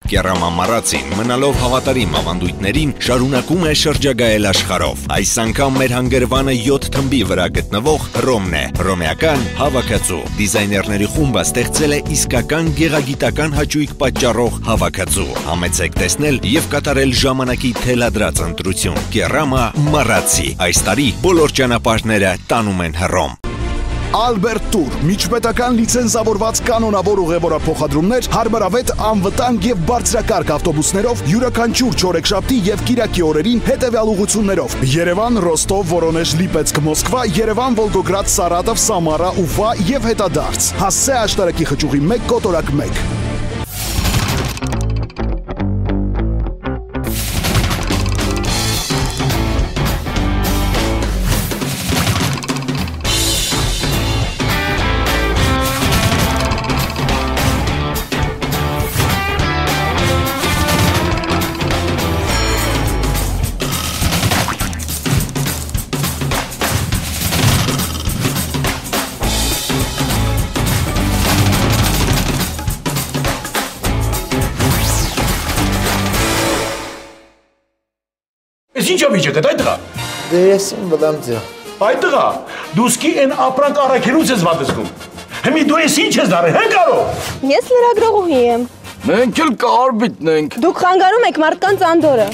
Կերամա մարացին, մնալով հավատարիմ ավանդույթներին, շարունակում է շրջագայել աշխարհով։ Այս անգամ մեր հանգրվանը 7 թմբի վրա գտնվող Հռոմն է, հռոմեական հավաքածու։ Դիզայներների խումբը ստեղծել է իսկական գեղագիտական հաճույք պատճառող հավաքածու։ Համեցեք տեսնել եւ կատարել ժամանակի թելադրած ընտրություն։ Կերամա մարացի։ Այս տարի բոլոր ճանապարհները տանում են Հռոմ։ Ալբերտ Տուր, միջպետական լիցենզավորված կանոնավոր ուղևորափոխադրումներ, հարմարավետ, անվտանգ եւ բարձրակարգ ավտոբուսներով, յուրաքանչյուր չորեքշաբթի եւ կիրակի օրերին հետեւյալ ուղղություններով. Երևան, Ռոստով, Վորոնեժ, Լիպեցկ, Մոսկվա, Երևան, Վոլգոգրադ, Սարատով, Սամարա, Ուֆա եւ հետադարձ։ Հասցե աշտարակի խճուղի 1 կոտորակ 1։ Ինչ ամիջը կդ այդ տղա։ Դե ես իմ բլամ ձյա։ Այդ տղա, դու սկի են ապրանք առաքելուց ես վատսկում։ Հիմի դու ես ինչ ես դարել, հեն կարո։ Ես լրագրողուհի եմ։ Մենք էլ կարբիտն ենք։ Դուք խանգարում եք մարդկանց անդորը։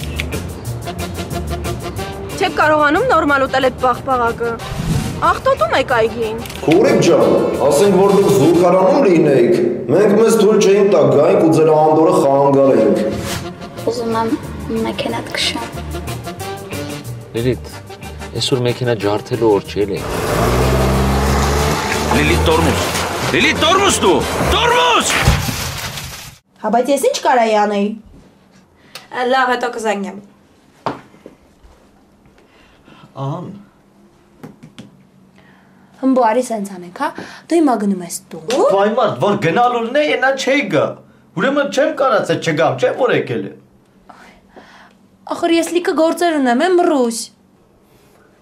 Չեք կարողանում նորմալ ուտել այդ պաղպաղակը։ Աղտոտում եք այգին։ Քուրիկ ջան, ասենք որ դուք զուգարանում լինեիք, մենք մեզ թույլ չէինք տա գայինք ու ձեր անդորը խանգարեինք։ Ուզում եմ մեքենատ քշեմ։ Լիլիթ, այսօր մեքենա ջարդելու օր չէ էլի։ Լիլիթ, տորմուս։ Լիլիթ, տորմուս դու։ Տորմուս։ Հա բայց ես ինչ կարայի անեի։ Լավ, հետո կզանգեմ։ Ան։ Հմբո արի սենց անենք, հա։ Դու հիմա գնում ես տուն։ Վայ մարդ, որ գնալուլն է, ենա չէի գա։ Ուրեմն չեմ կարած այդ չգամ, չեմ որ եկել է։ Ախր ես լիքը գործեր ունեմ, եմ մռուս։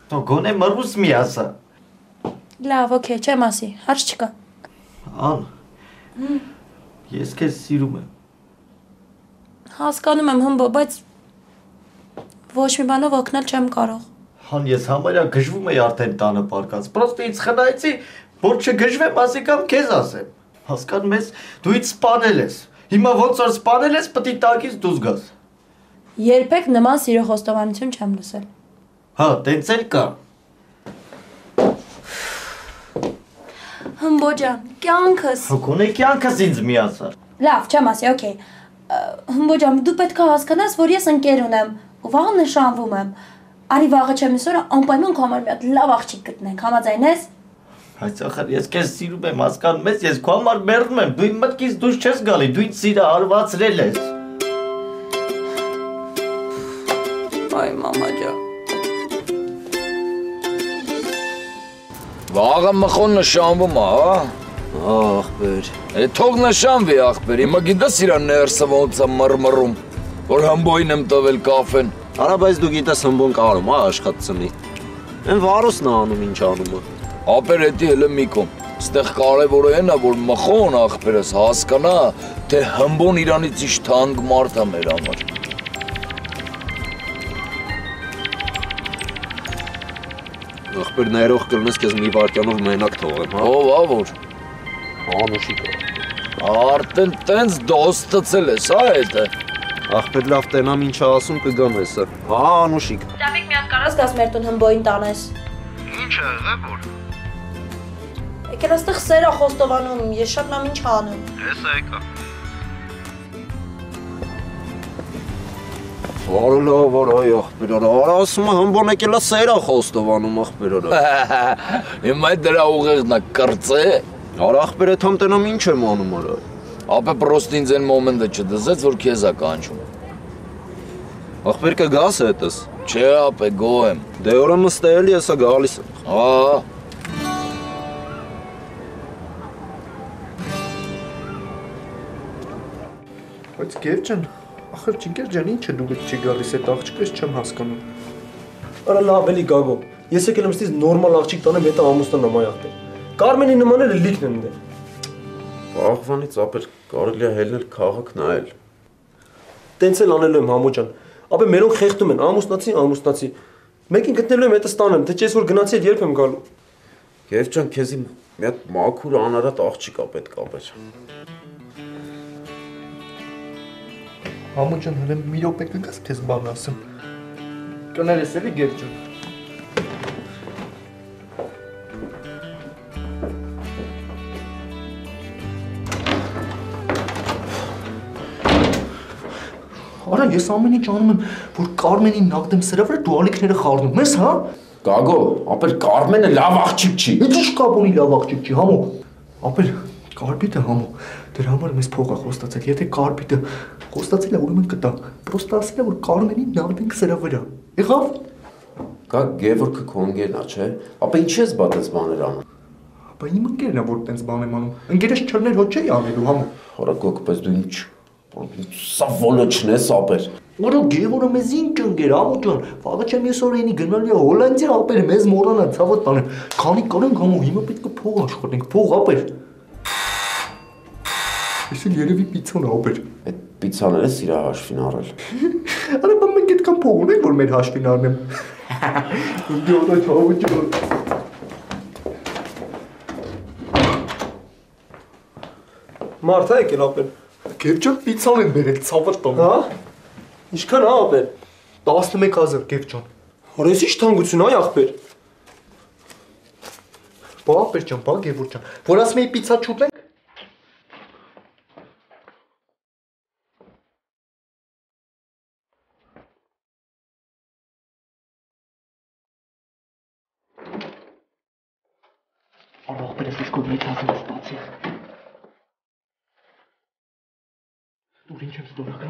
Թո գոնե մռուս մի ասա։ Լավ, օքեյ, չեմ ասի, հարց չկա։ Ան, ես քեզ սիրում եմ։ Հասկանում եմ, հմբո, բայց ոչ մի բանով օգնել չեմ կարող։ Հան ես համարյա գժվում էի արդեն տանը պարկած, պրոստը ինձ խնայեցի, որ չգժվեմ, ասի կամ քեզ ասեմ։ Հասկանում ես, դու ինձ սպանել ես։ Հիմա ոնց որ սպանել ես, պտի տակից դուրս գաս։ Երբեք նման սիրո խոստովանություն չեմ լսել։ Հա, տենց էլ կա։ Հմբո ջան, կյանքս։ Գոնե կյանքս ինձ մի ասա։ Լավ, չեմ ասի, օքեյ։ Հմբո ջան, դու պետք է հասկանաս, որ ես ընկեր ունեմ, ու վաղը նշանվում եմ։ Արի վաղը չեմ իսօրը անպայման քո համար մի հատ լավ աղջիկ գտնենք, համաձայն ես։ Բայց ախր ես քեզ սիրում եմ, հասկանում ես, ես քո համար մեռնում եմ, դու իմ մտքից դուրս չես գալի, դու ինձ սիրը հարվածրել ես։ Այ մամա ջան։ Վաղը մխոն նշանվում է, հա։ Ախպեր։ Թող նշանվի ախպեր, հիմա գիտես իրա ներսը ոնց է մռմռում, որ հմբոյին եմ տվել կաֆեն։ Արա բայց դու գիտես հմբոն կարում, հա, աշխատցնի։ Են վարոսն է անում ինչ անում է։ Ապեր հետի հելը մի կոմ, ստեղ կարևորը են է, որ մխոն ախպերս հասկանա, թե հմբոն իրանից իշ թանկ մարդ է մեր համար։ Ախպեր ներող կրնես քեզ մի վարքյանով մենակ թողեմ, հա։ Ով ա որ։ Անուշիկ է։ Արդեն տենց դոստացել ես, հա հետը։ Ախպեր լավ տենամ ինչ ասում կգամ հեսա։ Հա, Անուշիկ։ Դավիկ մի հատ կարաս գաս մեր տուն հմբոյին տանես։ Ինչ է եղել որ։ Եկել այստեղ սերա խոստովանում, ես շատ նամ ինչ անում։ Հեսա եկա։ Վարուլով այ ախպեր արա, ասում է հմբոն եկել է սերա խոստովանում ախպեր արա։ Հիմա դրա ուղեղն է կրծե։ Արա ախպեր այդ համ տենամ ինչ եմ անում արա։ Ապե պրոստ ինձ են մոմենտը չդզեց, որ քեզ է կանչում։ Ախպեր կգաս հետս։ Չէ, ապե գոհ եմ։ Դե ուրեմն ստեյելի հեսա գալիս եմ։ Հա։ Բայց գեր ջան, ախր չինկեր ջան, ինչ է դու չի գալիս այդ աղջիկս չեմ հասկանում։ Արա լավ էլի գագո։ Ես եկել եմ ստից նորմալ աղջիկ տանեմ, հետո ամուսնանամ այդտեղ։ Կարմենի նմաները լիքն են դե։ Աղվանից ապեր կարելի է հելնել քաղաք նայել։ Տենց էլ անելու եմ համո ջան։ Ապա մերոնք խեղդում են, ամուսնացի։ Մեկին գտնելու եմ, հետը ստանեմ, թե չես որ գնացի էլ երբ եմ գալու։ Եվ ջան, քեզ մի հատ մաքուր անարատ աղջիկա պետք է ապեր։ Համո ջան, հենց մի րոպե կգաս քեզ բան ասեմ։ Կներես էլի Գև ջան։ Արա ես ամեն ինչ անում եմ, որ Կարմենին նաղդեմ սրա վրա, դու ալիքները խառնում ես, հա? Գագո, ապեր Կարմենը լավ աղջիկ չի։ Ինչ կապ ունի լավ աղջիկ չի, համո։ Ապեր Կարպիտը համո, դրա համար մեզ փող է խոստացել, եթե Կարպիտը խոստացել է, ուրեմն կտա։ Պրոստը ասել է, որ Կարմենին նաղդենք սրա վրա։ Եղավ։ Գա Գևորգը քո ընկերն է, չէ՞։ Ապա ինչ ես բա դες բաներ անում։ Ապա իմ ընկերն է, որ տենց բան եմ անում։ Ընկերս չռներ հոչ չի անելու, համո։ Հորա գոկպես դու ինչ Սա վոլոչն ես ապեր։ Որո Գևորը մեզ ինչ ընկեր, ամո ջան, վաղը չեմ ես օրենի գնալի է Հոլանդիա ապեր, մեզ մոռանա ցավոտ տանեմ։ Քանի կարենք համո, հիմա պետք է փող աշխատենք, փող ապեր։ Ես էլ երևի պիցան ապեր։ Այդ պիցաները սիրա հաշվին առել։ Արա բա մենք այդքան փող ունենք, որ մեր հաշվին առնեմ։ Դու ցավոտ ջան։ Մարդ է եկել ապեր։ Գերջան պիցան են բերել, ցավոտ տան։ Հա։ Ինչքան է ապեր։ 11000 Գերջան։ Հորես ի՞նչ թանկություն այ ախպեր։ Բա ապեր ջան, բա Գևորգ ջան։ Որ ասում էի պիցա չուտենք։ Առող բերես ես կոմետ ասել ստացի։ Դու ինչ ես դուրակա։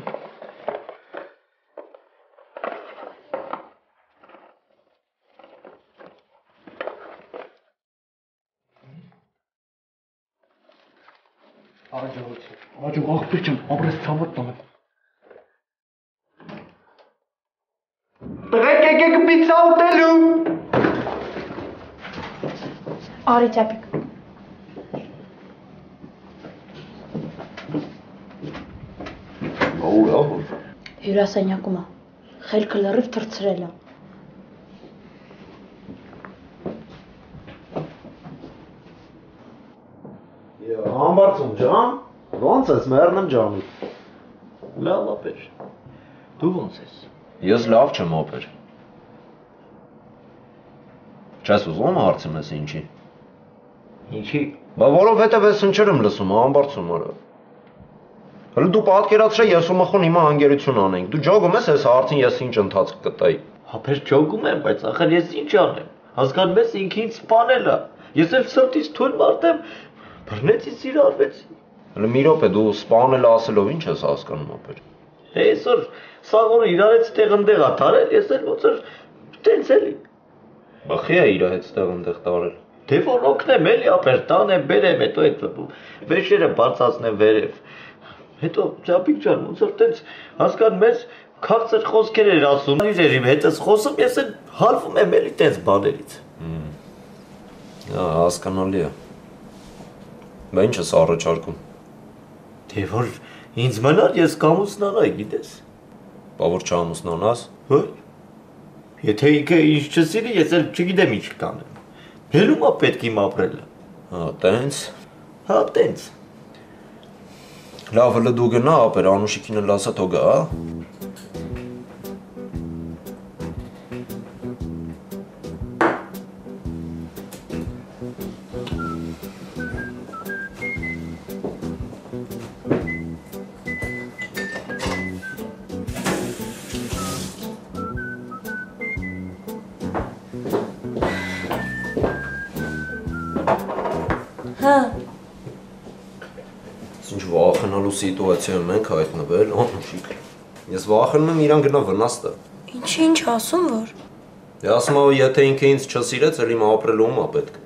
Աջո աղբեր ջան, ապրես ցավոտ տանը։ Տղեկ եկեք պիցա ուտելու։ Արի ճապիկ։ Ուր ահոր։ Հյուրասենյակում է։ Խելքը լրիվ թրցրել է։ Համբարձում ջան, ո՞նց ես մեռնեմ ջանի։ Լավ ապեր։ Դու ո՞նց ես։ Ես լավ չեմ ապեր։ Չես ուզում հարցում ես ինչի։ Ինչի։ Բա որովհետև ես ընչեր եմ լսում, համբարձում արա։ Հələ դու պատկերացրե ես ու մխոն հիմա հանգերություն անենք։ Դու ջոգում ես այս հարցին ես ինչ ընթացք կտայի։ Ապեր ջոգում եմ, բայց ախր ես ինչ անեմ։ Հասկանում ես ինքը ինձ սպանել է։ Ես էլ սրտից թույլ մարդ եմ։ Բռնեցի սիրարվեցի։ Հələ մի րոպե դու սպանել ասելով ինչ ես հասկանում ապեր։ Այսօր սաղորը իրարից տեղընդեղ ա տարել, ես էլ ոնց որ տենց էլի։ Բախի է իր հետ տեղընդեղ տարել։ Դե որ օգնեմ էլի ապեր, տանեմ, բերեմ, հետո այդ վեշերը բարձացնեմ վերև։ Հետո ճապիկ ջան, ոնց որ տենց հասկանում ես, քաղցր խոսքեր էր ասում, իրերի հետս խոսում, ես էլ հալվում եմ էլի տենց բաներից։ Հասկանալի է։ Բա ինչ ես առաջարկում։ Դե որ ինձ մնար ես կամուսնանայի, գիտես։ Բա որ չամուսնանաս։ Հա։ Եթե ինքը ինչ չսիրի, ես էլ չգիտեմ ինչ կանեմ։ Բերում է պետք իմ ապրելը։ Հա, տենց։ Հա, տենց։ Լավ, հələ դու գնա, ապեր Անուշիկին էլ ասա թո գա, հա։ Հա։ Ինչ վախենալու սիտուացիայում ենք հայտնվել, Անուշիկ։ Ես վախենում եմ իրան գնա վնաս տա։ Ինչ ասում որ։ Դե ասում եմ, եթե ինքը ինձ չսիրեց, էլ իմ ապրելու ում է պետք։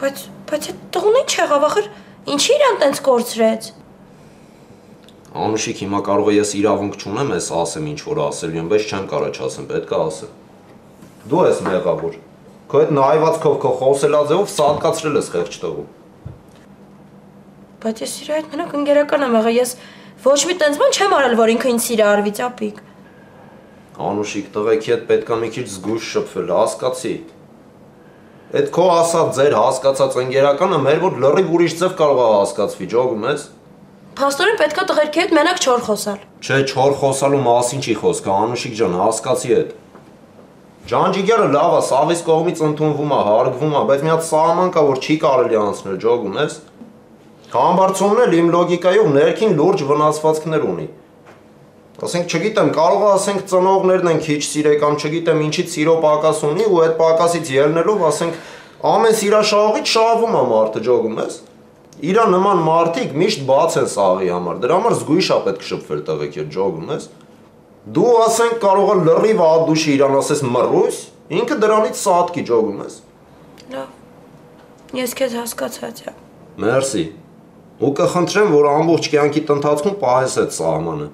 Բայց այդ տղուն ինչ եղավ, ախր ինչի իրան տենց կորցրեց։ Անուշիկ, հիմա կարող է ես իրավունք չունեմ ես ասեմ ինչ որ ասելու եմ, բայց չեմ կարա չասեմ, պետք է ասեմ։ Դու ես մեղավոր։ Քո այդ նայվածքով քո խոսելաձևով սատկացրել ես խեղճ տղու։ Բայց ես իր հետ մենակ ընկերական եմ եղել, ես Ոչ մի տենց բան չեմ արել, որ ինքը ինձ սիրի արվի, ծապիկ։ Անուշիկ, տղեկի հետ պետք է մի քիչ զգույշ շփվել, հասկացի։ Այդ քո ասած ձեր հասկացած ընկերականը մեր որ լրիվ ուրիշ ձև կարող է հասկացվի, ջոգում ես։ Փաստորեն պետքա տղերքի հետ մենակ չոր խոսալ։ Չէ, չոր խոսալու մասին չի խոսքը, Անուշիկ ջան, հասկացի այդ։ Ջանջիգերը լավ է, սաղից կողմից ընդունվում է, հարգվում է, բայց մի հատ սահման կա, որ չի կարելի անցնել, ջոգում ես։ Համբարձումն էլ իմ լոգիկայով ներքին լուրջ վնասվածքներ ունի։ Ասենք, չգիտեմ, կարող է ասենք ծնողներն են քիչ սիրեկամ, չգիտեմ ինչից սիրո պակաս ունի ու այդ պակասից ելնելով, ասենք, ամեն սիրաշահողից շահվում է մարդը, ջոգում ես։ Իրա նման մարդիկ միշտ բաց են սաղի համար, դրա համար զգույշ է պետք շփվել տղեկ հետ, ջոգում ես։ Դու ասենք կարող է լրիվ ադուշի իրան ասես մռույս, ինքը դրանից սատկի, ջոգում ես։ Լավ։ Ես քեզ հասկացա։ Մերսի։ Ու կխնդրեմ, որ ամբողջ կյանքիդ ընթացքում պահես այդ սահմանը։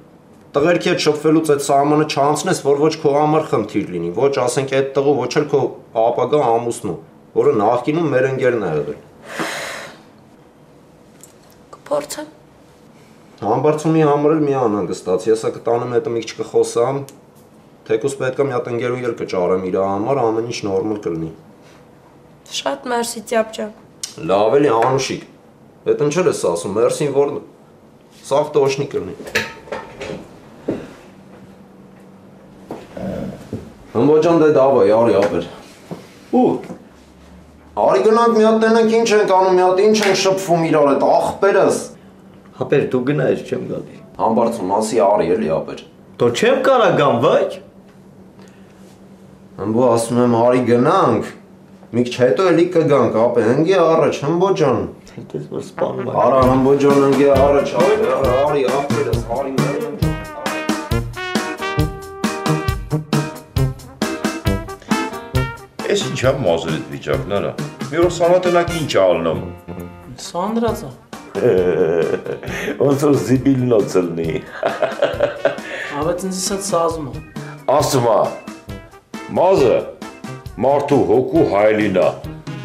Տղերքի հետ շփվելուց այդ սահմանը չանցնես, որ ոչ քո համար խնդիր լինի, ոչ ասենք այդ տղու, ոչ էլ քո ապագա ամուսնու, որը նախկինում մեր ընկերն է եղել։ Կփորձեմ։ Համբարձումի համար էլ մի անհանգստացի, հեսա կտանեմ հետը մի քիչ կխոսամ, թեկուզ պետք է մի հատ ընկերուհի էլ կճարեմ իր համար, ամեն ինչ նորմալ կլինի։ Շատ մերսի, ծյապ ջան։ Լավ էլի, Անուշիկ։ Այդ ինչ ես ասում, մերսին որ սաղ տոշնի կլինի։ Հմբոջան դե դավայ, արի ապեր։ Ու։ Արի գնանք մի հատ տենենք ինչ ենք անում, մի հատ ինչ ենք շփվում իրար այդ աղբերս։ Ապեր դու գնայր չեմ գալի։ Համբարձում ասի արի էլի ապեր։ Դու չեմ կարա գամ, վայ։ Հմբո ասում եմ արի գնանք։ Մի քիչ հետո էլի կգանք, ապե հնգի առաջ, հմբոջան։ Դες որ սպանում եմ։ Արա հմբոջան հնգի առաջ, արի աղբերս, արի մեր։ Ես ինչ եմ մազեր այդ վիճակն արա։ Մի օր սանատենակ ինչ ալնում։ Սանդրացա։ Ոնց որ զիբիլնոց լնի։ Ավետ ինձ իսած սազում է։ Ասում է։ Մազը մարդու հոգու հայելինա։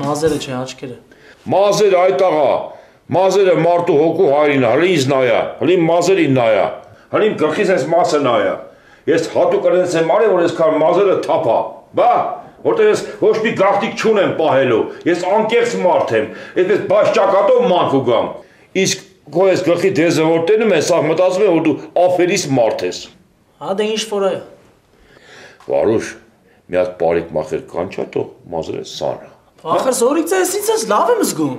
Մազերը չէ, աչքերը։ Մազերը այդ աղա։ Մազերը մարդու հոգու հայելինա, հլի ինձ նայա, հլի մազերին նայա, հլի իմ գլխից այս մասը նայա։ Ես հատուկ այնպես եմ արի, որ այսքան մազերը թափա։ Բա որտեղ ես ոչ մի գաղտնիք չունեմ պահելու, ես անկեղծ մարդ եմ, այդպես բաշճակատով մանք ու գամ, իսկ քո ես գլխի դեզը որ տենում ես, սաղ մտածում եմ, որ դու ափերիս մարդ ես։ Հա դե ինչ որ է։ Վարուշ, մի հատ բարիք մախեր կանչա թող մազերը սանա։ Ախր զորիկ ձեզ ինձ լավ եմ զգում։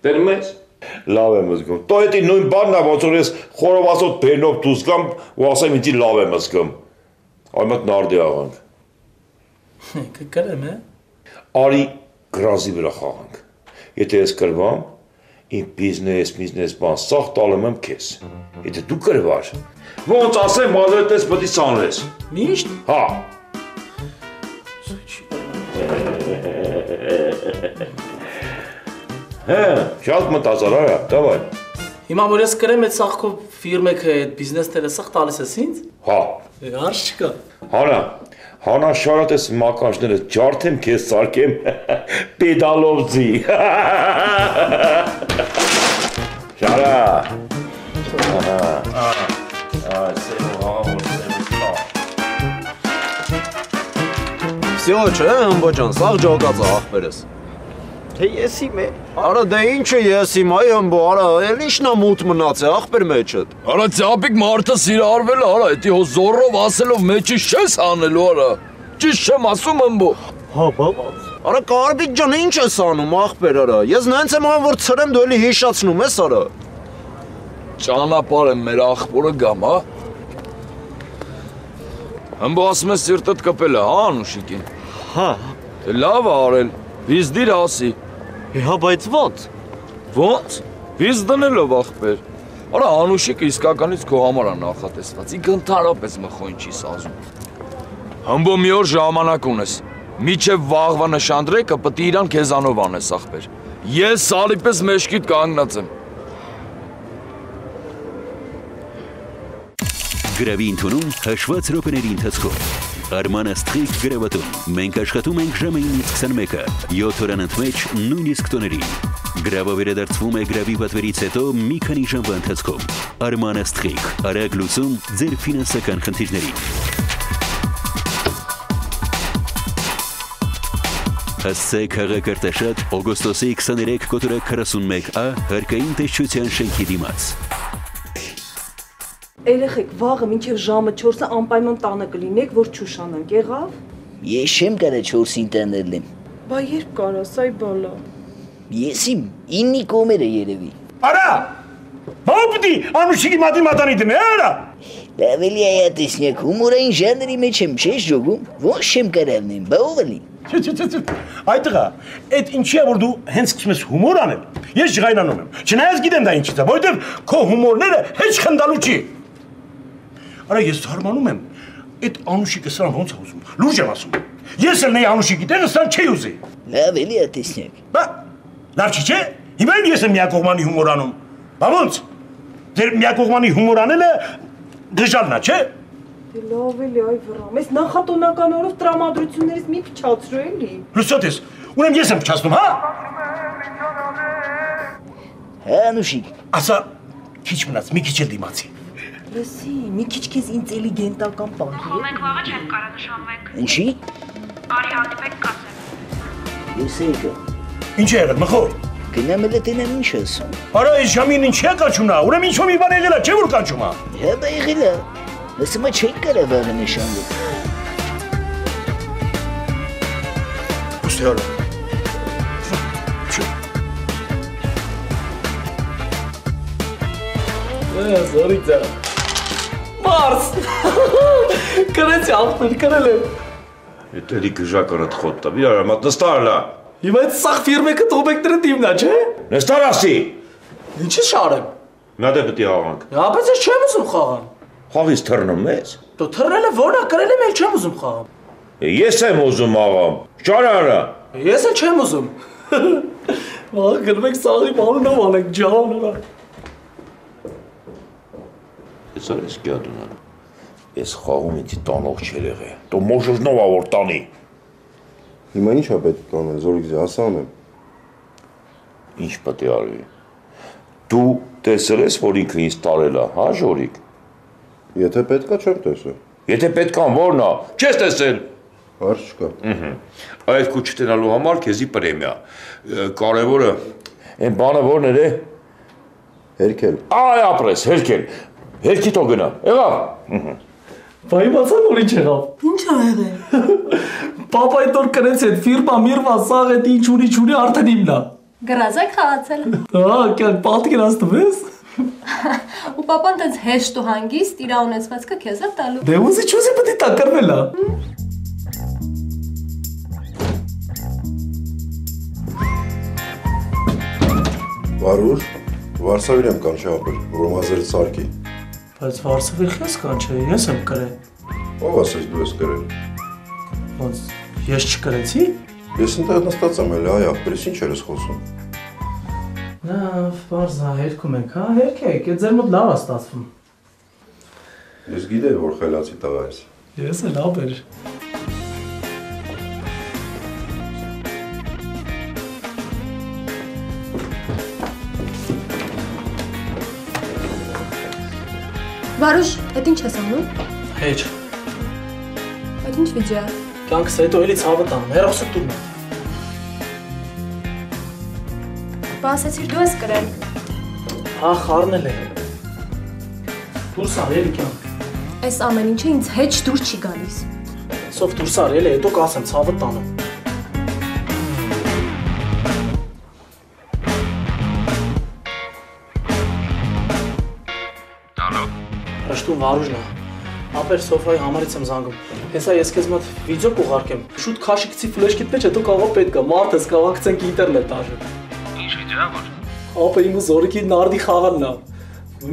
Տենում ես։ Լավ եմ զգում։ Տո էդի նույն բանն է, ոնց որ ես խորովասոտ բերնով դուրս գամ ու ասեմ ինձ լավ եմ զգում։ Այ մոտ նարդի աղանք։ Կգրեմ, Արի գրազի վրա խաղանք։ Եթե ես կրվամ, իմ բիզնես բան սաղ տալում եմ քեզ։ Եթե դու կրվար, ոնց ասեմ մազերը տես պետք է սանրես։ Միշտ։ Հա։ Հա, շատ մտածար արա, դավայ։ Հիմա որ ես կրեմ այդ սաղ քո ֆիրմեքը այդ բիզնեսները սաղ տալիս ես ինձ։ Հա։ Հարց չկա։ Հանա շարատ ես մականջները ջարդեմ քեզ սարքեմ պեդալով ձի։ Շարա։ Всё, չէ, հմբոջան, սաղ ջոկած աղբերս։ Թե ես իմ է։ Արա դե ինչը ես իմ, այ հմբո, արա, էլ ինչն է մութ մնաց է, աղբեր մեջդ։ Արա ծապիկ մարդը սիրարվել է, արա, էդի հո զորով ասելով մեջից չես անելու, արա։ Ճիշտ չեմ ասում հմբո։ Հա, բաբաց։ Արա Կարբիկ ջան, ինչ ես անում, աղբեր արա։ Ես նենց եմ անում, որ ցրեմ դու էլի հիշացնում ես, արա։ Ճանապարհ եմ մեր աղբորը գամ, հա։ Հմբո ասում ես սիրտդ կպել է, հա, Անուշիկին։ Հա։ Դե լավ է արել, վիզ դիր ասի։ Հա, բայց ո՞նց։ Ո՞նց։ Վիզ դնելով աղբեր։ Արա Անուշիկը իսկականից քո համար է նախատեսված։ Ինքը ընդհանրապես մխոին չի սազում։ Հմբո մի օր ժամանակ ունես։ Միչև վաղվա նշանդրեկը պետք է իրան քեզանով անես աղբեր։ Ես սալիպես մեջքիդ կանգնած եմ։ Գրավի ընդունում հաշված րոպեների ընթացքում։ Արմանը սթրիկ գրավատուն։ Մենք աշխատում ենք ժամը 9:21-ը, 7 օրն ընդմեջ նույնիսկ տոներին։ Գրավը վերադարձվում է գրավի պատվերից հետո մի քանի ժամվա ընթացքում։ Արմանը Սթրիկ, արագ լուծում ձեր ֆինանսական խնդիրներին։ Հասցեք Հաղակարտաշատ օգոստոսի 23 կոտորակ 41A հարկային տեսչության շենքի դիմաց։ Երեխեք, վաղը մինչև ժամը 4-ը անպայման տանը կլինեք, որ չուշանանք, եղավ։ Ես չեմ կարա 4-ին տանել եմ։ Բա երբ կարաս, այ բալա։ Ես իմ 9-ի կոմերը երևի։ Արա, բա պիտի Անուշիկի մատի մատանի դնե, արա։ Լավ էլի այա տեսնյակ, հումորային ժանրի մեջ եմ չես ժողում, ոնց չեմ կարավնեմ, բա ով էլի։ Այդ տղա, այդ ինչի է որ դու հենց սկսում ես հումոր անել, ես ջղայնանում եմ, չնայած գիտեմ դա ինչից է, որովհետև քո հումորները հեչ խնդալու չի։ Արա ես զարմանում եմ, այդ Անուշիկը սրան ոնց է ուզում, լուրջ եմ ասում, ես էլ նեի Անուշիկի տեղը սրան չի ուզի։ Լավ էլի է տեսնյակ։ Բա, լավ չի չէ, հիմա եմ ես եմ միակողմանի հումոր անում, բա ոնց, ձեր միակողմանի հումոր անելը դժվարն է, չէ։ Լավ էլի, այ վրա, մեզ նախատոնական օրով տրամադրություններից մի փչացրու էլի։ Լուսոտ ես, ուրեմն ես եմ փչացնում, հա։ Հա, Անուշիկ։ Ասա, քիչ մնաց, մի քիչ էլ դիմացի։ Լսի, մի քիչ քեզ ինտելիգենտական պահի։ Խոմեք վաղը չեն կարա նշանվեք։ Ինչի։ Արի հանդիպեք կասեմ։ Ես եկա։ Ինչ է եղել, մխոր։ Գնամ էլ տենեմ ինչ ասում։ Արա, այս ժամին ինչ է կաչում նա, ուրեմն ինչ-որ մի բան եղել է, չէ՞ որ կաչում է։ Հա, բա եղել է։ Ասում է չեք կարա վաղը նշանվեք։ Ուստի արա։ Զորիցա։ Մարս։ Կրեցի աղբեր, կրել եմ։ Էդ էլի գժականդ խոտ տա, իր արա մատ նստարլա։ Հիմա այդ սաղ ֆիրմեկը տոբեկները դիմնա, չէ։ Նստար ասի։ Ինչի շարեմ։ Նա դե պտի աղանք։ Ապēc ես չեմ ուզում խաղան։ Խաղից թռնում ես։ Դու թռել է որնա, կրել եմ էլ չեմ ուզում խաղամ։ Ես եմ ուզում աղամ, ճար արա։ Ես էլ չեմ ուզում։ Աղ գնում եք սաղի մանունով անեք, ջան արա։ Ես արես գյադունան, ես խաղում ինձի տանող չերեղ է, տո մոժժնով ավոր տանի։ Հիմա ինչ է պետք անել, Զորիքզի, ասա անեմ։ Ինչ պետք է արվի։ Դու տեսել ես, որ ինքը ինձ տարել է, հա Ժորիկ։ Եթե պետք է չեմ տեսել։ Եթե պետք է որն է, չես տեսել։ Հարց չկա։ Այդ քու չտենալու համար քեզի պրեմիա։ Կարևորը այն բանը որն էր է։ Հերքել։ Այ ապրես, հերքել։ Հերքի թող գնա։ Եղավ։ Բա իմացան որ ինչ եղավ։ Ինչ ա եղել։ Պապայի տոր կրեց այդ ֆիրմա, միրվա, սաղ այդ ինչ ունի արդեն իմնա։ Գրազակ խաղացել։ Հա, կան պատկեր աստվես։ Ու պապան տենց հեշտ ու հանգիստ իր ունեցվածքը քեզ է տալու։ Դե ուզի չուզի պետք է տակրվելա։ Վարուր, Վարսավիր եմ կանչապել, որ մազերը սարքի։ Բայց Վարսավիր խես կանչե, ես եմ կրել։ Ով ասես դու ես կրել։ Ոնց, ես չկրեցի։ Ես ընտեղ նստած եմ էլ, այ աղբերից ինչ էր ես խոսում։ Լավ, Վարզա, հերքում ենք, հա, հերքեք, այդ ձեր մոտ լավ է ստացվում։ Ես գիտեի, որ խելացի տղա ես։ Ես էլ ապեր։ Վարուշ, այդ ինչ ես անում։ Հեչ։ Այդ ինչ վիճա է։ Կյանքս հետո էլի ցավը տանում, հերոսը տուրն է։ Բա ասեցիր դու ես կրել։ Հա, խառնել է։ Դուրս արի էլի կյանք։ Այս ամեն ինչը ինձ հեչ դուր չի գալիս։ Սով դուրս արի էլի, հետո կասեմ ցավը տանում։ Ալո։ Հաշտում Վարուժն է։ Ապեր Սոֆայի համարից եմ զանգում։ Հեսա ես քեզ մոտ վիդեո կուղարկեմ։ Շուտ քաշի գցի ֆլեշքիդ մեջ, հետո կարող պետք է մարդ ես կավակցենք ինտերնետ արժե։ Ինչ վիդեո որ։ Ապա իմ Զորիկի նարդի խաղանն է։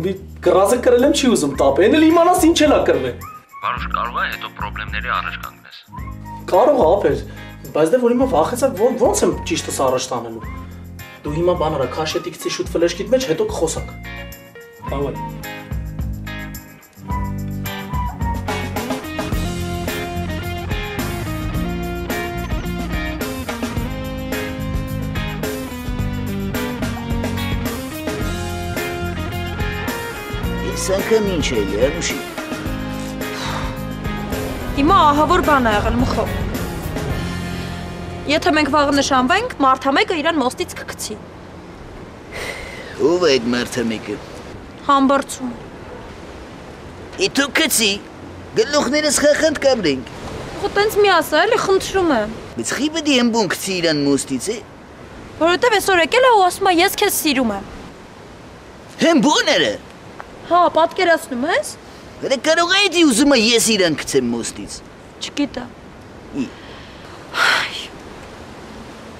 Մի գրազը կրել եմ չի ուզում տապ։ Էն էլ իմանաս ինչ էլ ա կրվել։ Վարուժ կարող է հետո խնդիրների առաջ կանգնես։ Կարող է ապեր, բայց դե որ հիմա վախեցա ոնց եմ ճիշտս առաջ տանելու։ Դու հիմա բան արա, քաշետի գցի շուտ ֆլեշքիդ մեջ, հետո կխոսանք։ Բավարի։ Ես անգամ ինչ էլի, Անուշիկ։ Հիմա ահա որ բան ա եղել մխո։ Եթե մենք վաղը նշանվենք, մարդամեկը իրան մոստից կգցի։ Ով է այդ մարդամեկը։ Համբարձում։ Դու գցի, գլուխներս խախանդ կամրենք։ Ու տենց մի ասա, էլի խնդրում եմ։ Բայց խի պետք է ըմբուն գցի իրան մոստից, է։ Որովհետև այսօր եկել է ու ասում է ես քեզ սիրում եմ։ Հմբուները։ Հա, պատկերացնում ես։ Դե կարող է դի ուզում ես իրան գցեմ մոստից։ Չգիտեմ։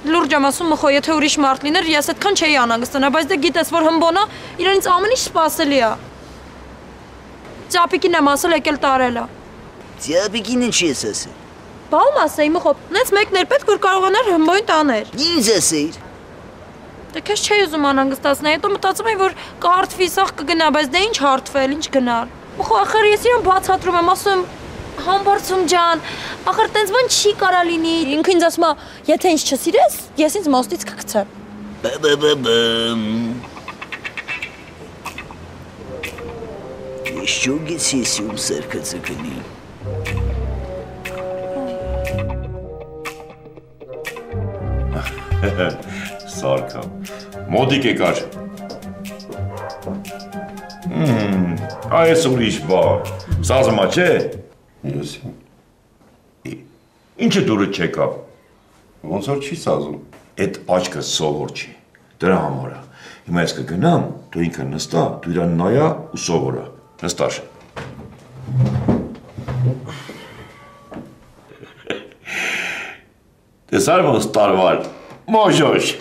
Լուրջ եմ ասում մխո, եթե ուրիշ մարդ լիներ, ես այդքան չէի անհանգստանա, բայց դե գիտես, որ հմբոնա, իրանից ամեն ինչ սպասելի է։ Ծապիկին եմ ասել եկել տարել է։ Ծապիկին ինչ ես ասել։ Բա ում ասեի մխո, նենց մեկն էր պետք որ կարողանար հմբոին տաներ։ Ինձ ասեիր։ Դե քեզ չէի ուզում անհանգստացնել, հետո մտածում էի, որ կհարթվի, սաղ կգնա, բայց դե ինչ հարթվել, ինչ գնալ։ Մխո, ախր ես իրան բացատրում եմ, ասում Համբարձում ջան, ախր տենց բան չի կարա լինի։ Ինքը ինձ ասում է, եթե ինձ չսիրես, ես ինձ մոստից կգցեմ։ Բա-բա-բա-բամ։ Ես չուգից ես ում սարկացը կնի։ Սարկա, մոդիկ եկար։ Այս ուրիշ բան, սազմա չէ։ Ես Ինչը դուրը չեկավ։ Ոնց որ չի սազում։ Այդ աչքը սովոր չի։ Դրա համար է։ Հիմա ես կգնամ, դու ինքը նստա, դու իրան նայա ու սովորա։ Նստաշ։ Տեսար ոնց տարվալ։ Մոժոշ։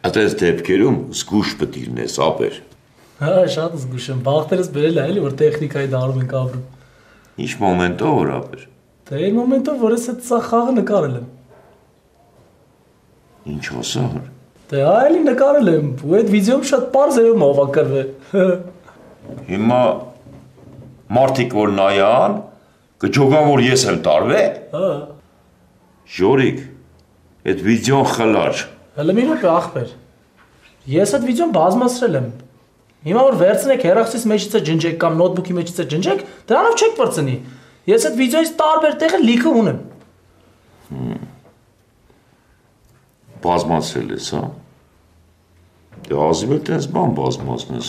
Այդպես դեպքերում զգուշ պետք է լինես, ապեր։ Հա, շատ զգուշ եմ։ Բախտերս բերել է, էլի որ տեխնիկայի դարում ենք ապրում։ Ինչ մոմենտով որ ապեր։ Դե այն մոմենտով, որ ես այդ սա խաղը նկարել եմ։ Ինչ հոսար։ Դե հա, էլի նկարել եմ, ու այդ վիդեոում շատ պարզ է ով ավակրվել։ Հիմա մարդիկ որ նայան, կջոգան որ ես եմ տարվե։ Հա։ Ժորիկ, այդ վիդեոն խլար։ Հələ մի րոպե ախպեր։ Ես այդ վիդեոն բազմացրել եմ։ Հիմա որ վերցնեք հեռախոսից մեջիցը ջնջեք կամ նոթբուքի մեջիցը ջնջեք, դրանով չեք վրցնի։ Ես այդ վիդեոից տարբեր տեղը լիքը ունեմ։ Բազմացրել ես, հա։ Դե ազիվ էլ տես բան բազմացնես,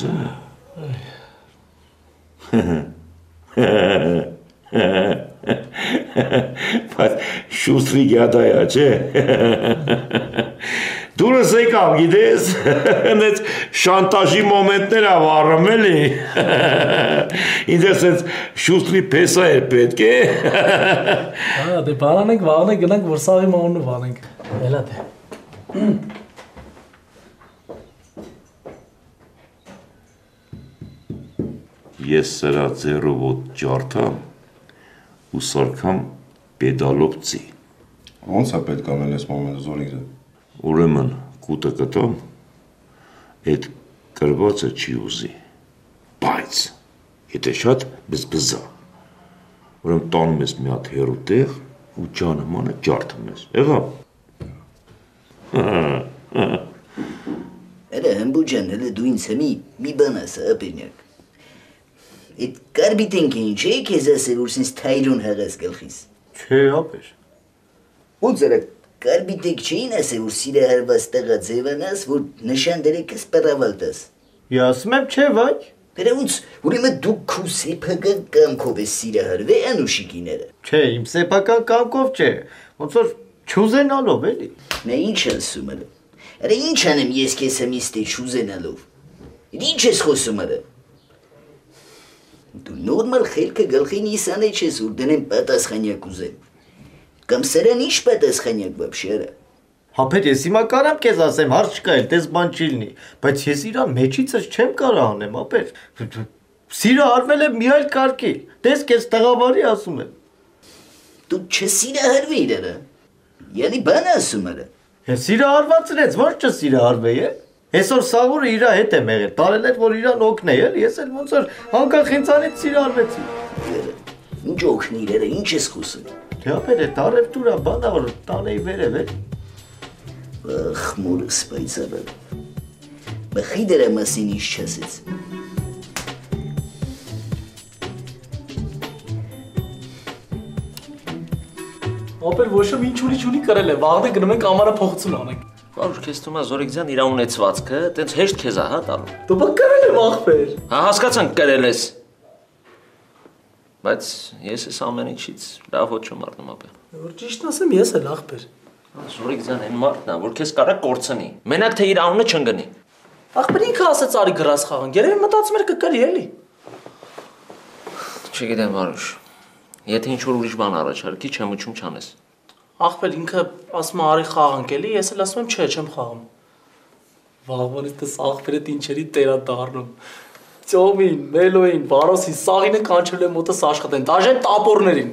Բայց շուստրի գյադայա, չէ։ Դուրս եկավ, գիտես, նեց շանտաժի մոմենտներ ավարում էլի։ Ինձ ես ես շուստրի պեսա էր պետք է։ Հա, դե բանանենք, վաղնենք, գնանք, որ սաղի մողոնը վանենք։ Էլա դե։ Ես սրա ձերովոտ ջարդամ ու սարքամ պեդալով ծի։ Ոնց է պետք անել ես մոմենտը Զորիկը։ Ուրեմն կուտը կտամ, այդ կրվածը չի ուզի, բայց եթե շատ բզբզա, ուրեմն տանում ես մի հատ հեռու տեղ ու ջանը մանը ջարդում ես, եղավ։ Էլը հմբու ջան, հələ դու ինձ մի բան ասա, ապենյակ։ Այդ կարբիտենքը ինչ է քեզ ասել, որ սենց թայրուն հաղաս գլխիս։ Չէ, ապեր։ Ու ձերա կարբիտենք չէին ասել, որ սիրահարված տղա ձևանաս, որ նշան դրեկս պրավալտաս։ Ասում եմ չէ, վայ։ Դրա ոնց, ուրեմն դու քու սեփական կամքով ես սիրահարվել Անուշիկիները։ Չէ, իմ սեփական կամքով չէ, ոնց որ չուզենալով էլի։ Նա ինչ ասում է։ Արա ինչ անեմ ես քեզ համիստի չուզենալով։ Ինչ ես խոսում արա։ Դու նորմալ խելքը գլխին իսան չես որ դնեմ պատասխանյակ ուզեմ։ Կամ սրան ինչ պատասխանյակ вообще արա։ Հապետ ես հիմա կարամ քեզ ասեմ, հարց չկա, տես բան չի լինի, բայց ես իրան մեջիցս չեմ կարող անեմ, ապեր։ Սիրը արվել է մի այլ կարգի։ Տես քեզ տղավարի ասում եմ։ Դու չսիրահարվիր արա։ Յանի բան ասում արա։ Ես սիրահարվածրեց, ոչ չսիրահարվեի է։ Այսօր Սաղուրը իր հետ է մեղել, տարել էր որ իրան օգնեի, էլի, ես էլ ոնց որ անկախ ինձանից սիրահարվեցի։ Ինչ օգնիր արա, ինչ ես խոսում։ Դե ապեր է տարևտուրա բանա որ տանեի վերև է։ Ախ մորս պայծառը։ Բխի դրա մասին ինչ չասեց։ Ապեր ոչ մի ինչ ունի կրել է, վաղը գնում ենք ամառը փոխություն անենք։ Վարուշ, քեզ թվում է Զորեգյան իր ունեցվածքը, տենց հեշտ քեզ է, հա, տալու։ Դու բա կրել եմ ախպեր։ Հա, հասկացանք կրել ես։ Բայց ես ես ամեն ինչից լավ ոչ չեմ առնում ապեր։ Որ ճիշտն ասեմ, ես էլ ախպեր։ Զորեգյան այն մարդն է, որ քեզ կարա կորցնի։ Մենակ թե իր անունը չընկնի։ Ախպեր ինքը ասեց արի գրաս խաղան, երևի մտածում էր կկրի էլի։ Չգիտեմ, Վարուշ։ Եթե ինչ-որ ուրիշ բան առաջարկի, չեմ ուչում չանես։ Ախպեր ինքը ասում է արի խաղանք էլի, ես էլ ասում եմ չէ, չեմ խաղում։ Վաղվանից դες ախպերը ինչերի տերա դառնում։ Ծոմին, Մելոին, Վարոսին, Սաղինը կանչել եմ մոտս աշխատեն, դաժեն տապորներին։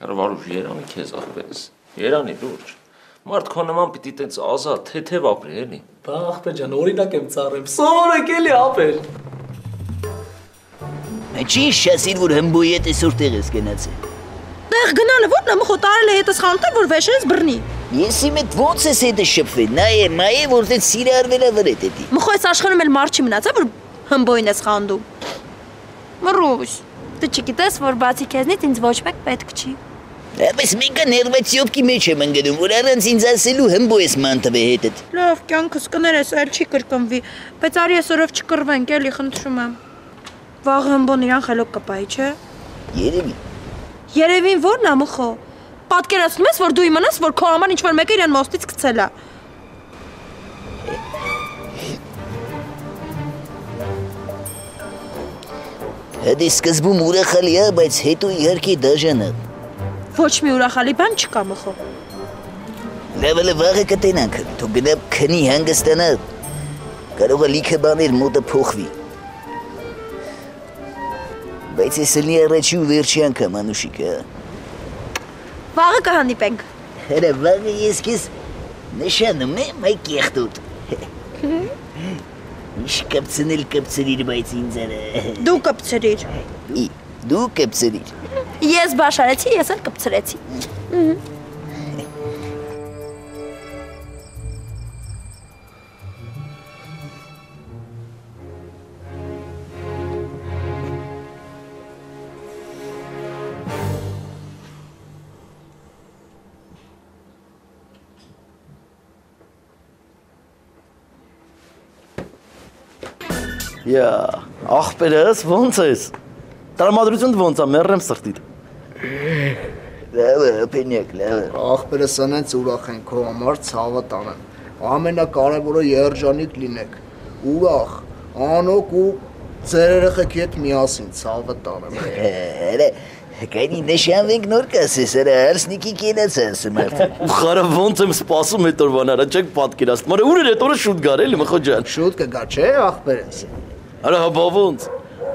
Վարուշ, երանի քեզ ախպերս։ Երանի լուրջ։ Մարդ քո նման պիտի տենց ազատ, թեթև ապրի, էլի։ Բա ախպեր ջան, օրինակ եմ ծառեմ։ Սովորեք էլի ապեր։ Ճիշտ շասիր որ հմբոյի հետ այսօր տեղ ես գնացել։ Տեղ գնալը ո՞րն է մխո տարել է հետս խանութը որ վեշերից բռնի։ Ես իմ հետ ոնց ես հետը շփվել, նայե որ դες սիրարվել է վրետ էդի։ Մխո այս աշխարհում էլ մարդ չի մնացա որ հմբոյին ես խանդում։ Մռուս, դու չգիտես որ բացի քեզնից ինձ ոչ մեկ պետք չի։ Բայց մեկը ներվացիովքի մեջ եմ ընկնում, որ առանց ինձ ասելու հմբոյ ես մանտվե հետդ։ Լավ, կյանքս կներես, այլ չի կրկնվի, բայց արի այսօրով չկռվենք, էլի խնդրում եմ։ Վաղը հմբոն իրան խելոք կպայի, չէ։ Երևի։ Երևին ո՞րն է մխո։ Պատկերացնում ես, որ դու իմանաս, որ քո համար ինչ-որ մեկը իրան մոստից գցել է։ Հետի սկզբում ուրախալի է, բայց հետո իհարկե դաժան է։ Ոչ մի ուրախալի բան չկա մխո։ Լավ վաղը կտենանք, դու գնա քնի հանգստանալ։ Կարող է լիքը բաներ մոտը փոխվի։ Բայց ես լի առաջի ու վերջի անգամ Անուշիկ, հա։ Վաղը կհանդիպենք։ Հələ վաղը ես քեզ նշանում եմ այ կեղտոտ։ Ինչ կպցնել, բայց ինձ արա։ Դու կպցրիր։ Դու կպցրիր։ Ես բաշարեցի, ես էլ կպցրեցի։ Յա, ախպերս ոնց ես։ Տրամադրությունը ոնց է, մեռեմ սրտիդ։ Լավ է, պենյակ, լավ է։ Ախպերս անենց ուրախ են քո համար ցավը տանեմ։ Ամենակարևորը երջանիկ լինեք։ Ուրախ, անոք ու ձեր երեխեքի հետ միասին ցավը տանեմ։ Հələ Կայնի նշանվենք նոր կասես, արա հարսնիկի կենաց ասում արդը։ Խարա ոնց եմ սպասում էտ օրվան արա, չեք պատկերացնում, արա ուր էր էտ օրը շուտ գար էլի մխո ջան։ Շուտ կգա, չէ ախպերս։ Արա հաբա ոնց,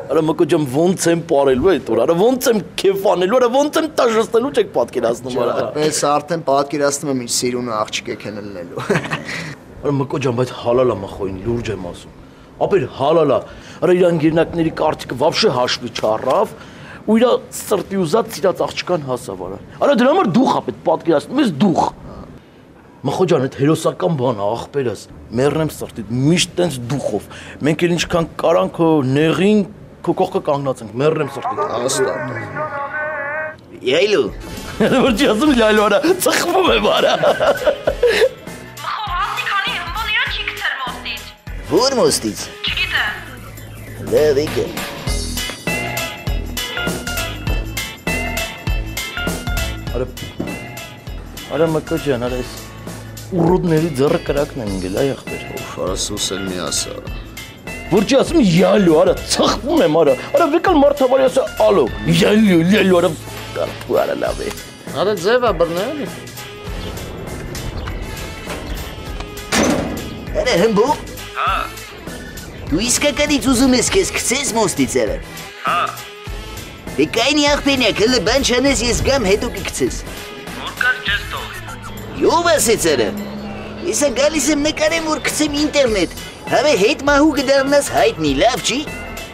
արա մխո ջան ոնց եմ պարելու էտ օր, արա ոնց եմ քեֆանելու, արա ոնց եմ տաժստելու չեք պատկերացնում արա։ Պես արդեն պատկերացնում եմ ինչ սիրունը աղջիկ եք են լնելու։ Արա մխո ջան, բայց հալալա մխոին, լուրջ եմ ասում։ Ապեր հալալա, արա իրան գերնակների կարծիքը վաբշե հաշվի չառավ ու իրա սրտի ուզած սիրած աղջկան հասավ արա։ Արա դրա համար դուխ ապետ պատկերացնում ես դուխ։ Մխո ջան, այդ հերոսական բանը ախպերս, մեռնեմ սրտիդ, միշտ տենց դուխով։ Մենք էլ ինչքան կարանք քո նեղին քո կողքը կանգնացենք, մեռնեմ սրտիդ։ Հաստատ։ Յայլու։ Որ չի ասում յայլու արա, ծխվում եմ արա։ Մխո, հասի քանի հմբոն իրան չի գցել մոստից։ Որ մոստից։ Չգիտեմ։ Լավ եկե։ Արա մկո ջան, արա ես ուռուդների ձեռը կրակն են ընկել, այ ախպեր։ Ուֆ, արա սուսել մի ասա։ Որ չի ասում յալու, արա ծխվում եմ, արա վեկալ մարդավարի ասա ալո, յալու, արա կարպու արա լավ է։ Արա ձև է բռնել։ Արա հմբո։ Հա։ Դու իսկականից ուզում ես քեզ գցես մոստից արա։ Հա։ Դե կայնի աղբենյակ, հլը բան չանես ես գամ հետո կգցես։ Որ կար չես թողի։ Յով ասեց արա։ Եսա գալիս եմ նկարեմ, որ գցեմ ինտերնետ։ Հավե հետ մահու կդառնաս հայտնի, լավ չի։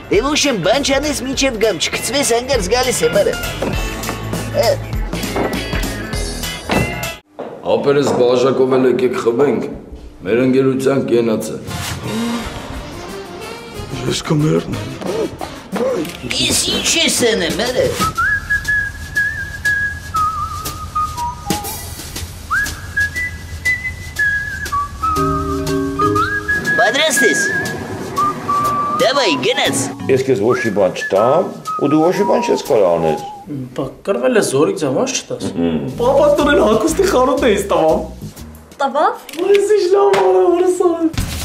Դե ոչ եմ բան չանես մինչև գամ, չգցվես հանգարց գալիս եմ արա։ Ապերս բաժակով էլ եկեք խմենք, մեր ընկերության կենացը։ Ես կմեռնեմ։ Ես ինչ ես անեմ, արա։ Պատրաստ ես։ Դավայ, գնաց։ Ես քեզ ոչ մի բան չտամ, ու դու ոչ մի բան չես կարող անել։ Բա կրվել է զորիկ ջան, ոչ չտաս։ Պապա տորեն հակոստի խանութ էիս տավամ։ Տավավ։ Որս ինչ լավ արա, որս արա։